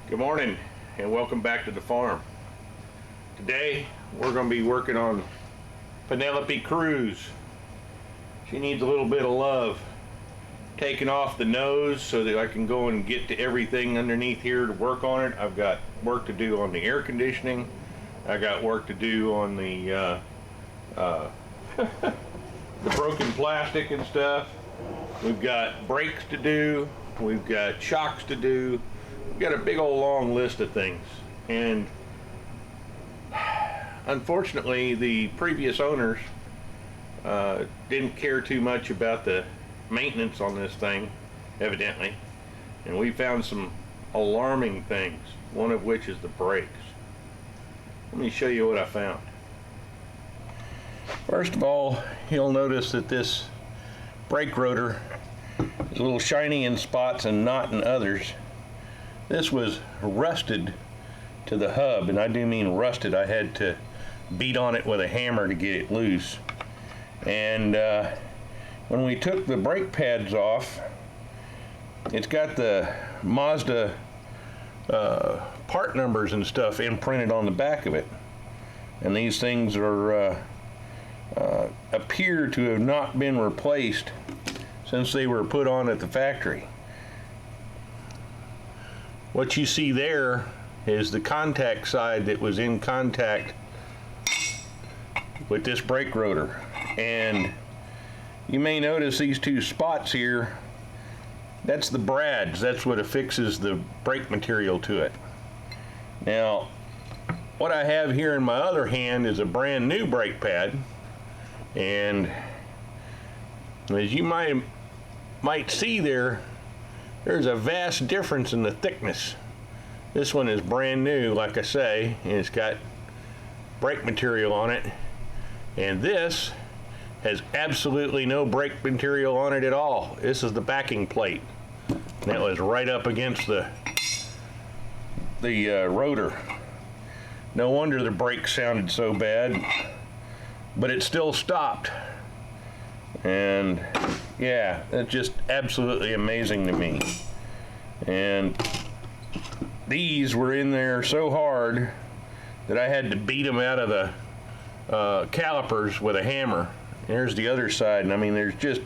Good morning and welcome back to the farm. Today we're going to be working on Penelope Cruz. She needs a little bit of love. Taking off the nose so that I can go and get to everything underneath here to work on it. I've got work to do on the air conditioning. I got work to do on the the broken plastic and stuff. We've got brakes to do. We've got shocks to do. We've got a big old long list of things. And unfortunately, the previous owners didn't care too much about the maintenance on this thing, evidently. And we found some alarming things, one of which is the brakes. Let me show you what I found. First of all, you'll notice that this brake rotor is a little shiny in spots and not in others. This was rusted to the hub, and I do mean rusted. I had to beat on it with a hammer to get it loose. And when we took the brake pads off, it's got the Mazda part numbers and stuff imprinted on the back of it. And these things are appear to have not been replaced since they were put on at the factory. What you see there is the contact side that was in contact with this brake rotor. And you may notice these two spots here. That's the brads. That's what affixes the brake material to it. Now, what I have here in my other hand is a brand new brake pad. And as you might see there, there's a vast difference in the thickness. This one is brand new, like I say, and it's got brake material on it. And this has absolutely no brake material on it at all. This is the backing plate. That was right up against the rotor. No wonder the brakes sounded so bad, but it still stopped. And yeah, that's just absolutely amazing to me. And these were in there so hard that I had to beat them out of the calipers with a hammer. There's the other side, and I mean, there's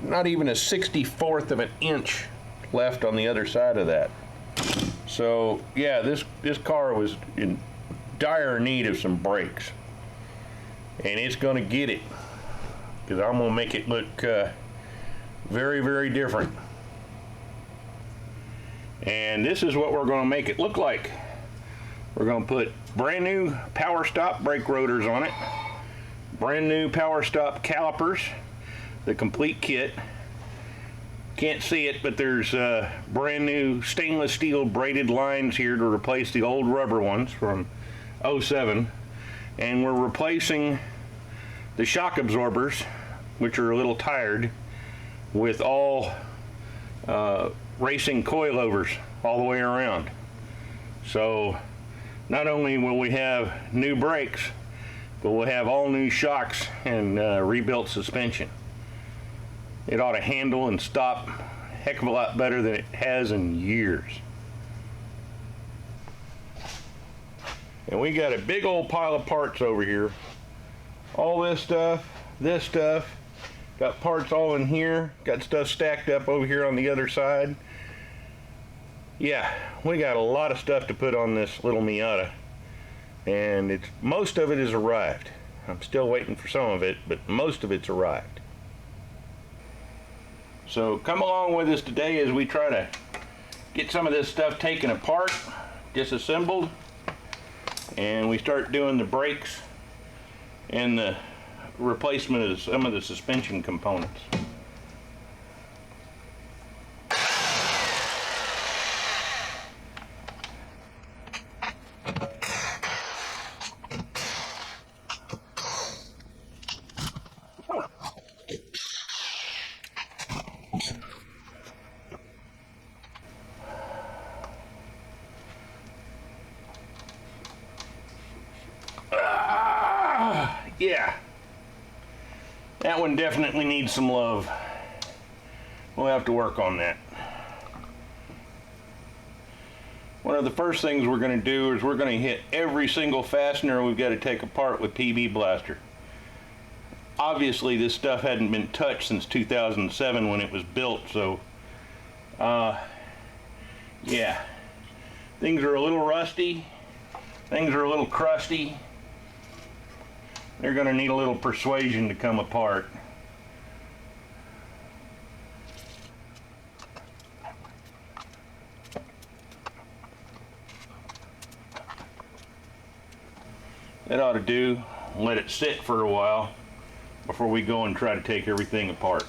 not even a 64th of an inch left on the other side of that. So yeah, this car was in dire need of some brakes, and it's gonna get it, because I'm gonna make it look very, very different. And this is what we're gonna make it look like. We're gonna put brand new power stop brake rotors on it, brand new power stop calipers, the complete kit. Can't see it, but there's brand new stainless steel braided lines here to replace the old rubber ones from 07. And we're replacing the shock absorbers, which are a little tired, with all racing coilovers all the way around. So not only will we have new brakes, but we'll have all new shocks and rebuilt suspension. It ought to handle and stop a heck of a lot better than it has in years. And we got a big old pile of parts over here. All this stuff, got parts all in here, got stuff stacked up over here on the other side. Yeah, we got a lot of stuff to put on this little Miata, and most of it has arrived. I'm still waiting for some of it, but most of it's arrived. So come along with us today as we try to get some of this stuff taken apart, disassembled, and we start doing the brakes and the replacement of some of the suspension components. Yeah, that one definitely needs some love. We'll have to work on that. One of the first things we're going to do is we're going to hit every single fastener we've got to take apart with PB Blaster. Obviously this stuff hadn't been touched since 2007 when it was built, so yeah, things are a little rusty, things are a little crusty. They're going to need a little persuasion to come apart. That ought to do. Let it sit for a while before we go and try to take everything apart.